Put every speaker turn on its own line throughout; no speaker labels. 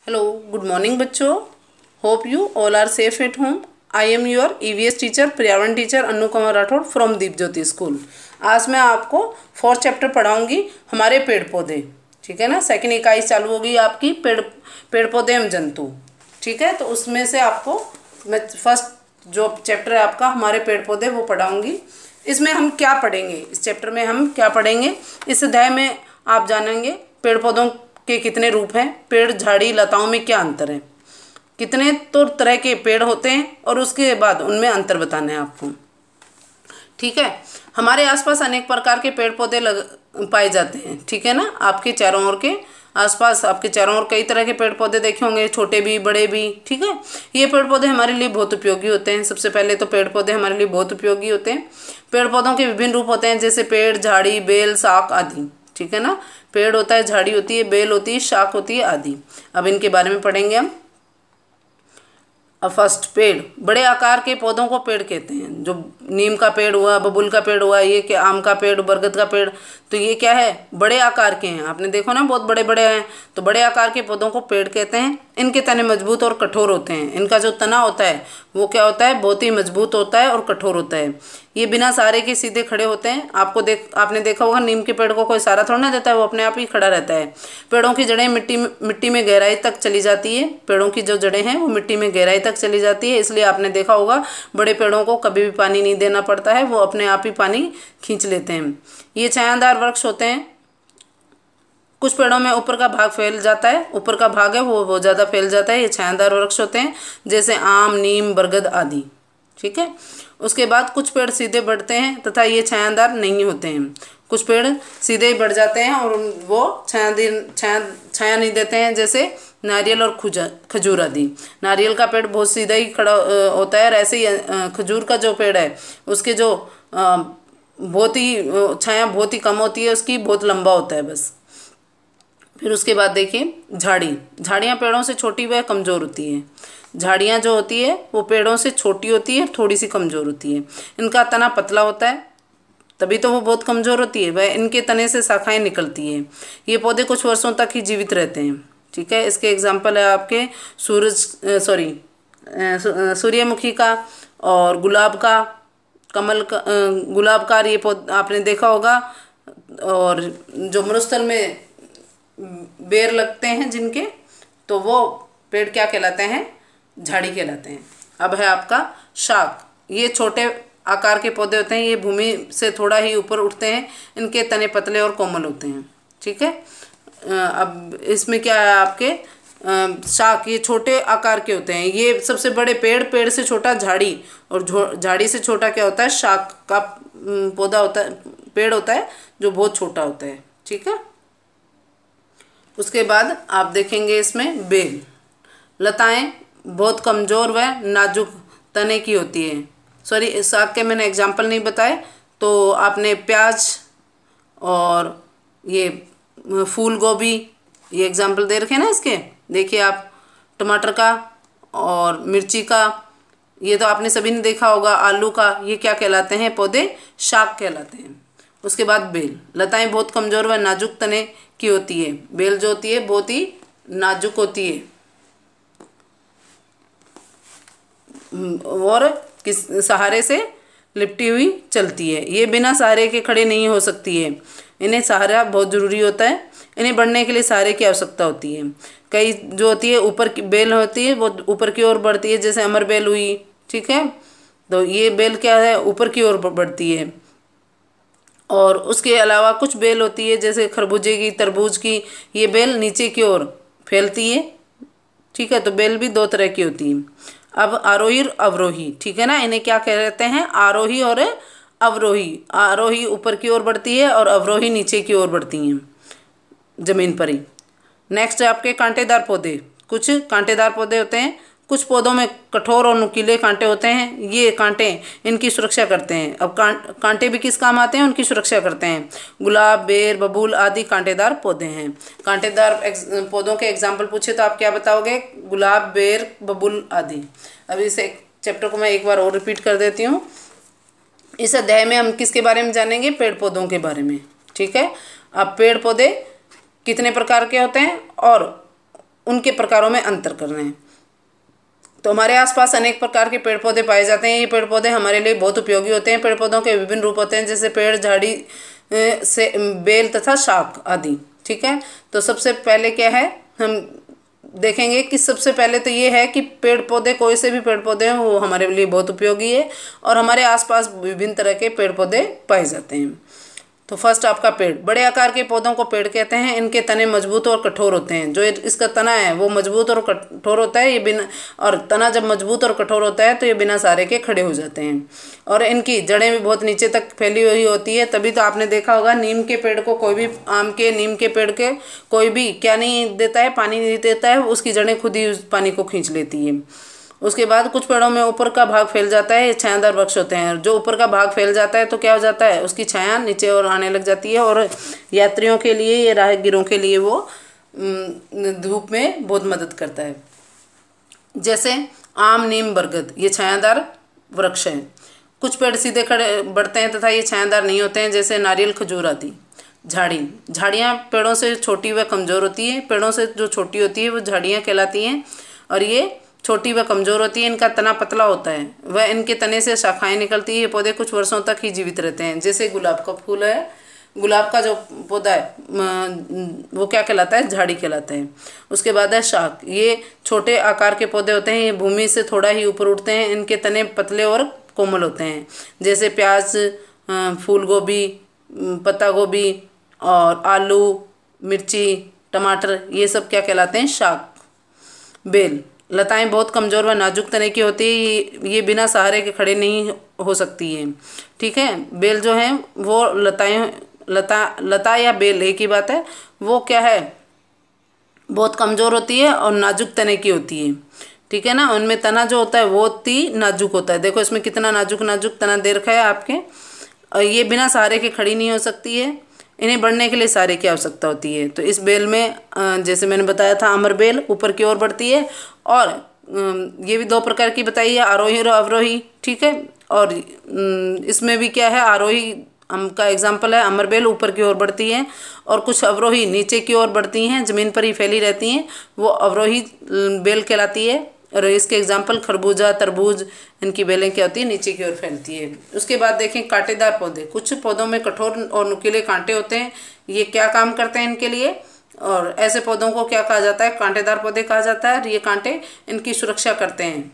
Hello, good morning बच्चों। Hope you all are safe at home. I am your EVS teacher, पर्यावरण teacher Anu Kumar Rathore from Deep Jyoti school. आज मैं आपको 4th chapter पढ़ाऊंगी, हमारे पेड़ पौधे। ठीक है ना, सेकंड इकाई चालू होगी आपकी पेड़ पौधे एवं जंतु। ठीक है, तो उसमें से आपको मैं फर्स्ट जो चैप्टर है आपका हमारे पेड़ पौधे वो पढ़ाऊंगी। इसमें हम क्या पढ़ेंगे, इस चैप्टर में हम क्या पढ़ेंगे, इस अध्याय में आप जानेंगे पेड़ पौधों के कितने रूप हैं, पेड़ झाड़ी लताओं में क्या अंतर है, कितने तो तरह के पेड़ होते हैं और उसके बाद उनमें अंतर बताना है आपको। ठीक है, हमारे आसपास अनेक प्रकार के पेड़ पौधे पाए जाते हैं। ठीक है ना, आपके चारों ओर के आसपास आपके चारों ओर कई तरह के पेड़ पौधे देखे होंगे, छोटे भी बड़े भी। ठीक है, ये पेड़ पौधे हमारे लिए बहुत उपयोगी होते हैं। सबसे पहले तो पेड़ पौधे हमारे लिए बहुत उपयोगी होते हैं। पेड़ पौधों के विभिन्न रूप होते हैं, जैसे पेड़, झाड़ी, बेल, शाख आदि। ठीक है ना, पेड़ होता है, झाड़ी होती है, बेल होती है, शाख होती है आदि। अब इनके बारे में पढ़ेंगे हम। अब फर्स्ट, पेड़। बड़े आकार के पौधों को पेड़ कहते हैं। जो नीम का पेड़ हुआ, बबूल का पेड़ हुआ, ये क्या, आम का पेड़, बरगद का पेड़, तो ये क्या है, बड़े आकार के हैं। आपने देखो ना, बहुत बड़े बड़े हैं, तो बड़े आकार के पौधों को पेड़ कहते हैं। इनके तने मजबूत और कठोर होते हैं। इनका जो तना होता है वो क्या होता है, बहुत ही मजबूत होता है और कठोर होता है। ये बिना सहारे के सीधे खड़े होते हैं। आपने देखा होगा, नीम के पेड़ को कोई सहारा थोड़ा ना देता है, वो अपने आप ही खड़ा रहता है। पेड़ों की जड़ें मिट्टी में गहराई तक चली जाती है। पेड़ों की जो जड़ें हैं वो मिट्टी में गहराई तक चली जाती है, इसलिए आपने देखा होगा बड़े पेड़ों को कभी भी पानी नहीं देना पड़ता है, वो अपने आप ही पानी खींच लेते हैं। ये छायादार वृक्ष होते हैं। कुछ पेड़ों में ऊपर का भाग फैल जाता है, ऊपर का भाग है वो बहुत ज़्यादा फैल जाता है। ये छायादार वृक्ष होते हैं, जैसे आम, नीम, बरगद आदि। ठीक है, उसके बाद कुछ पेड़ सीधे बढ़ते हैं तथा ये छायादार नहीं होते हैं। कुछ पेड़ सीधे ही बढ़ जाते हैं और वो छाया नहीं देते हैं, जैसे नारियल और खजूर आदि। नारियल का पेड़ बहुत सीधा ही खड़ा होता है, और ऐसे ही खजूर का जो पेड़ है उसके जो बहुत ही छाया बहुत ही कम होती है, उसकी बहुत लंबा होता है बस। फिर उसके बाद देखिए झाड़ियाँ पेड़ों से छोटी व कमज़ोर होती है। झाड़ियाँ जो होती है वो पेड़ों से छोटी होती है, थोड़ी सी कमज़ोर होती है। इनका तना पतला होता है, तभी तो वो बहुत कमज़ोर होती है। वह इनके तने से शाखाएं निकलती है। ये पौधे कुछ वर्षों तक ही जीवित रहते हैं। ठीक है, इसके एग्जाम्पल है आपके सूर्यमुखी का और गुलाब का, कमल का, गुलाब का ये पौधा आपने देखा होगा। और जो मरुस्थल में बेर लगते हैं जिनके, तो वो पेड़ क्या कहलाते हैं, झाड़ी कहलाते हैं। अब है आपका शाख। ये छोटे आकार के पौधे होते हैं, ये भूमि से थोड़ा ही ऊपर उठते हैं। इनके तने पतले और कोमल होते हैं। ठीक है, अब इसमें क्या है आपके शाख, ये छोटे आकार के होते हैं। ये सबसे बड़े पेड़ से छोटा झाड़ी, और झाड़ी से छोटा क्या होता है, शाख का पौधा होता है, पेड़ होता है जो बहुत छोटा होता है। ठीक है, उसके बाद आप देखेंगे इसमें बेल। लताएं बहुत कमज़ोर व नाजुक तने की होती है। सॉरी, शाख के मैंने एग्जाम्पल नहीं बताए, तो आपने प्याज और ये फूल गोभी ये एग्जाम्पल दे रखे हैं ना इसके। देखिए आप, टमाटर का और मिर्ची का, ये तो आपने सभी ने देखा होगा। आलू का, ये क्या कहलाते हैं, पौधे शाख कहलाते हैं। उसके बाद बेल। लताएं बहुत कमज़ोर व नाजुक तने की होती है। बेल जो होती है बहुत ही नाजुक होती है और किस सहारे से लिपटी हुई चलती है। ये बिना सहारे के खड़े नहीं हो सकती है। इन्हें सहारा बहुत ज़रूरी होता है। इन्हें बढ़ने के लिए सहारे की आवश्यकता होती है। कई जो होती है ऊपर की बेल होती है, वो ऊपर की ओर बढ़ती है, जैसे अमर बेल हुई। ठीक है, तो ये बेल क्या है, ऊपर की ओर बढ़ती है। और उसके अलावा कुछ बेल होती है, जैसे खरबूजे की, तरबूज की, ये बेल नीचे की ओर फैलती है। ठीक है, तो बेल भी दो तरह की होती है। अब आरोही और अवरोही। ठीक है ना, इन्हें क्या कहते हैं, आरोही और अवरोही। आरोही ऊपर की ओर बढ़ती है और अवरोही नीचे की ओर बढ़ती हैं, जमीन पर ही। नेक्स्ट है आपके कांटेदार पौधे। कुछ कांटेदार पौधे होते हैं। कुछ पौधों में कठोर और नुकीले कांटे होते हैं। ये कांटे इनकी सुरक्षा करते हैं। अब कांटे भी किस काम आते हैं, उनकी सुरक्षा करते हैं। गुलाब, बेर, बबूल आदि कांटेदार पौधे हैं। कांटेदार पौधों के एग्जाम्पल पूछे तो आप क्या बताओगे, गुलाब, बेर, बबूल आदि। अब इस चैप्टर को मैं एक बार और रिपीट कर देती हूँ। इस अध्याय में हम किसके बारे में जानेंगे, पेड़ पौधों के बारे में। ठीक है, अब पेड़ पौधे कितने प्रकार के होते हैं और उनके प्रकारों में अंतर करना है। तो हमारे आसपास अनेक प्रकार के पेड़ पौधे पाए जाते हैं। ये पेड़ पौधे हमारे लिए बहुत उपयोगी होते हैं। पेड़ पौधों के विभिन्न रूप होते हैं, जैसे पेड़, झाड़ी से बेल तथा शाख आदि। ठीक है, तो सबसे पहले क्या है, हम देखेंगे कि सबसे पहले तो ये है कि पेड़ पौधे, कोई से भी पेड़ पौधे हैं वो हमारे लिए बहुत उपयोगी है और हमारे आसपास विभिन्न तरह के पेड़ पौधे पाए जाते हैं। तो फर्स्ट आपका पेड़, बड़े आकार के पौधों को पेड़ कहते हैं। इनके तने मजबूत और कठोर होते हैं। जो इसका तना है वो मजबूत और कठोर होता है। ये बिना, और तना जब मजबूत और कठोर होता है तो ये बिना सहारे के खड़े हो जाते हैं। और इनकी जड़ें भी बहुत नीचे तक फैली हुई होती है। तभी तो आपने देखा होगा नीम के पेड़ को, कोई भी आम के, नीम के पेड़ के कोई भी क्या नहीं देता है, पानी नहीं देता है, उसकी जड़ें खुद ही उस पानी को खींच लेती है। उसके बाद कुछ पेड़ों में ऊपर का भाग फैल जाता है, ये छायादार वृक्ष होते हैं। जो ऊपर का भाग फैल जाता है तो क्या हो जाता है, उसकी छाया नीचे और आने लग जाती है और यात्रियों के लिए, ये राहगीरों के लिए वो धूप में बहुत मदद करता है। जैसे आम, नीम, बरगद ये छायादार वृक्ष हैं। कुछ पेड़ सीधे खड़े बढ़ते हैं तथा ये छायादार नहीं होते हैं, जैसे नारियल, खजूर आदि। झाड़ियाँ पेड़ों से छोटी व कमज़ोर होती है। पेड़ों से जो छोटी होती है वो झाड़ियाँ कहलाती हैं और ये छोटी व कमज़ोर होती है। इनका तना पतला होता है वह इनके तने से शाखाएं निकलती है। ये पौधे कुछ वर्षों तक ही जीवित रहते हैं। जैसे गुलाब का फूल है, गुलाब का जो पौधा है वो क्या कहलाता है, झाड़ी कहलाता है। उसके बाद है शाख, ये छोटे आकार के पौधे होते हैं। ये भूमि से थोड़ा ही ऊपर उठते हैं। इनके तने पतले और कोमल होते हैं। जैसे प्याज, फूल गोभी, पत्ता गोभी और आलू, मिर्ची, टमाटर, ये सब क्या कहलाते हैं, शाख। बेल, लताएं बहुत कमज़ोर व नाजुक तने की होती है। ये बिना सहारे के खड़े नहीं हो सकती है। ठीक है, बेल जो है वो लता या बेल एक ही बात है। वो क्या है, बहुत कमज़ोर होती है और नाजुक तने की होती है। ठीक है ना, उनमें तना जो होता है वो ही नाजुक होता है। देखो इसमें कितना नाजुक नाजुक तना दे रखा है आपके। और ये बिना सहारे के खड़ी नहीं हो सकती है। इन्हें बढ़ने के लिए सहारे की आवश्यकता होती है। तो इस बेल में जैसे मैंने बताया था, अमर बेल ऊपर की ओर बढ़ती है और ये भी दो प्रकार की बताई है, आरोही और अवरोही। ठीक है, और इसमें भी क्या है, आरोही का एग्जाम्पल है, अमर बेल ऊपर की ओर बढ़ती है और कुछ अवरोही नीचे की ओर बढ़ती हैं, ज़मीन पर ही फैली रहती हैं, वो अवरोही बेल कहलाती है। और इसके एग्जाम्पल खरबूजा, तरबूज, इनकी बेलें क्या होती है, नीचे की ओर फैलती है। उसके बाद देखें कांटेदार पौधे। कुछ पौधों में कठोर और नुकीले कांटे होते हैं। ये क्या काम करते हैं इनके लिए, और ऐसे पौधों को क्या कहा जाता है, कांटेदार पौधे कहा जाता है। ये कांटे इनकी सुरक्षा करते हैं।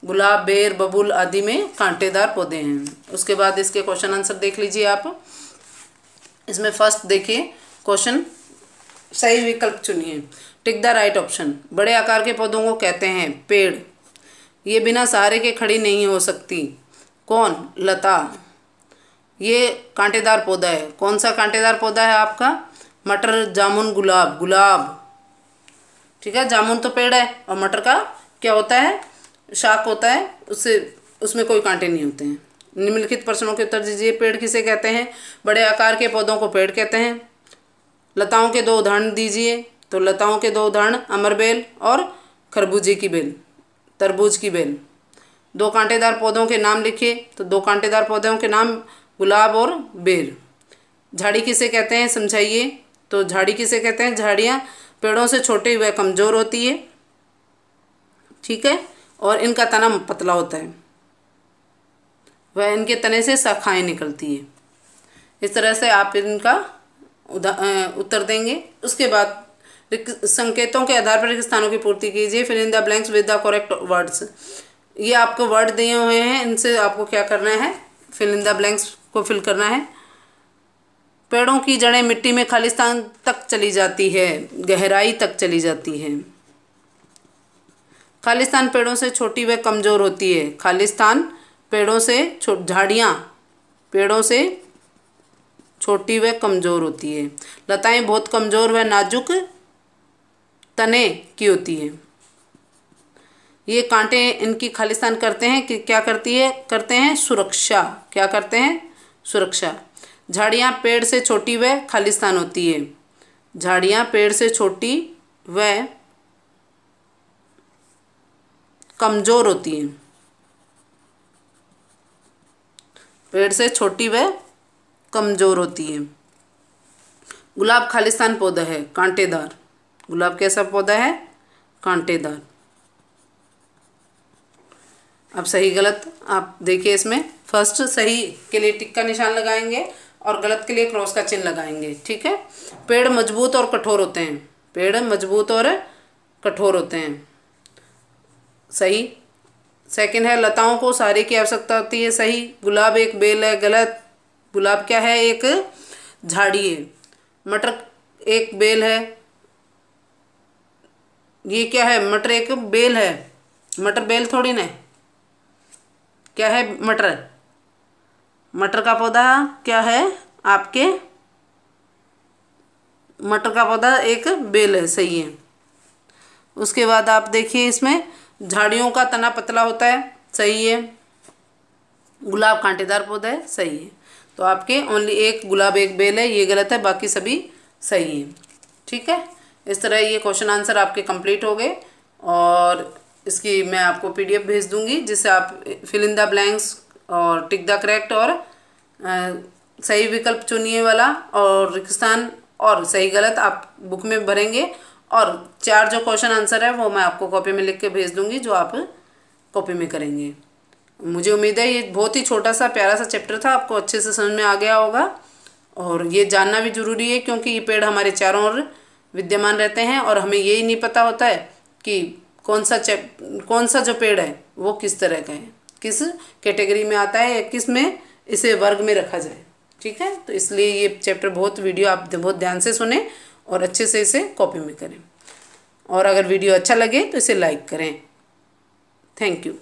गुलाब, बेर, बबूल आदि में कांटेदार पौधे हैं। उसके बाद इसके क्वेश्चन आंसर देख लीजिए आप। इसमें फर्स्ट देखिए क्वेश्चन, सही विकल्प चुनिए, टिक द राइट ऑप्शन। बड़े आकार के पौधों को कहते हैं पेड़। ये बिना सहारे के खड़ी नहीं हो सकती। कौन, लता। ये कांटेदार पौधा है। कौन सा कांटेदार पौधा है आपका, मटर, जामुन, गुलाब। गुलाब, ठीक है, जामुन तो पेड़ है और मटर का क्या होता है, शाख होता है, उसमें कोई कांटे नहीं होते हैं। निम्नलिखित प्रश्नों के उत्तर दीजिए। पेड़ किसे कहते हैं, बड़े आकार के पौधों को पेड़ कहते हैं। लताओं के दो उदाहरण दीजिए। तो लताओं के दो उदाहरण, अमरबेल और खरबूजे की बेल, तरबूज की बेल। दो कांटेदार पौधों के नाम लिखिए। तो दो कांटेदार पौधों के नाम गुलाब और बेर। झाड़ी किसे कहते हैं समझाइए। तो झाड़ी किसे कहते हैं, झाड़ियाँ पेड़ों से छोटी व कमज़ोर होती है। ठीक है, और इनका तना पतला होता है, वह इनके तने से शाखाएं निकलती है। इस तरह से आप इनका उत्तर देंगे। उसके बाद संकेतों के आधार पर रिक्त स्थानों की पूर्ति कीजिए। Fill in the blanks with the correct words. ये आपको वर्ड दिए हुए हैं, इनसे आपको क्या करना है, फिल इन द ब्लैंक्स को फिल करना है। पेड़ों की जड़ें मिट्टी में खालिस्तान तक चली जाती है, गहराई तक चली जाती है। खालिस्तान पेड़ों से छोटी व कमज़ोर होती है। खालिस्तान पेड़ों से, झाड़ियाँ पेड़ों से छोटी व कमज़ोर होती है। लताएं बहुत कमज़ोर व नाजुक तने की होती है। ये कांटे इनकी खालिस्तान करते हैं कि क्या करते हैं, सुरक्षा। क्या करते हैं, सुरक्षा। झाड़ियाँ पेड़ से छोटी व खालिस्तान होती है। झाड़ियाँ पेड़ से छोटी व कमज़ोर होती हैं। पेड़ से छोटी व कमज़ोर होती है। गुलाब खालिस्तान पौधा है, कांटेदार। गुलाब कैसा पौधा है, कांटेदार। अब सही गलत आप देखिए, इसमें फर्स्ट सही के लिए टिक का निशान लगाएंगे और गलत के लिए क्रॉस का चिन्ह लगाएंगे। ठीक है। पेड़ मजबूत और कठोर होते हैं। पेड़ मजबूत और कठोर होते हैं, सही। सेकंड है लताओं को सहारे की आवश्यकता होती है, सही। गुलाब एक बेल है, गलत। गुलाब क्या है? एक झाड़ी है। मटर एक बेल है, ये क्या है? मटर एक बेल है। मटर बेल थोड़ी ना, क्या है? मटर। मटर का पौधा क्या है आपके? मटर का पौधा एक बेल है, सही है। उसके बाद आप देखिए, इसमें झाड़ियों का तना पतला होता है, सही है। गुलाब कांटेदार पौधा है, सही है। तो आपके ओनली एक गुलाब एक बेल है, ये गलत है, बाकी सभी सही है। ठीक है। इस तरह ये क्वेश्चन आंसर आपके कंप्लीट हो गए और इसकी मैं आपको पीडीएफ भेज दूंगी, जिससे आप फिल इन द ब्लैंक्स और टिक द करेक्ट और सही विकल्प चुनिए वाला और रिक्तस्थान और सही गलत आप बुक में भरेंगे। और 4 जो क्वेश्चन आंसर है वो मैं आपको कॉपी में लिख के भेज दूंगी, जो आप कॉपी में करेंगे। मुझे उम्मीद है ये बहुत ही छोटा सा प्यारा सा चैप्टर था, आपको अच्छे से समझ में आ गया होगा। और ये जानना भी ज़रूरी है, क्योंकि ये पेड़ हमारे चारों ओर विद्यमान रहते हैं और हमें यही नहीं पता होता है कि कौन सा जो पेड़ है वो किस तरह का है, किस कैटेगरी में आता है या किस में इसे वर्ग में रखा जाए। ठीक है। तो इसलिए ये चैप्टर वीडियो आप बहुत ध्यान से सुने और अच्छे से इसे कॉपी में करें। और अगर वीडियो अच्छा लगे तो इसे लाइक करें। Thank you.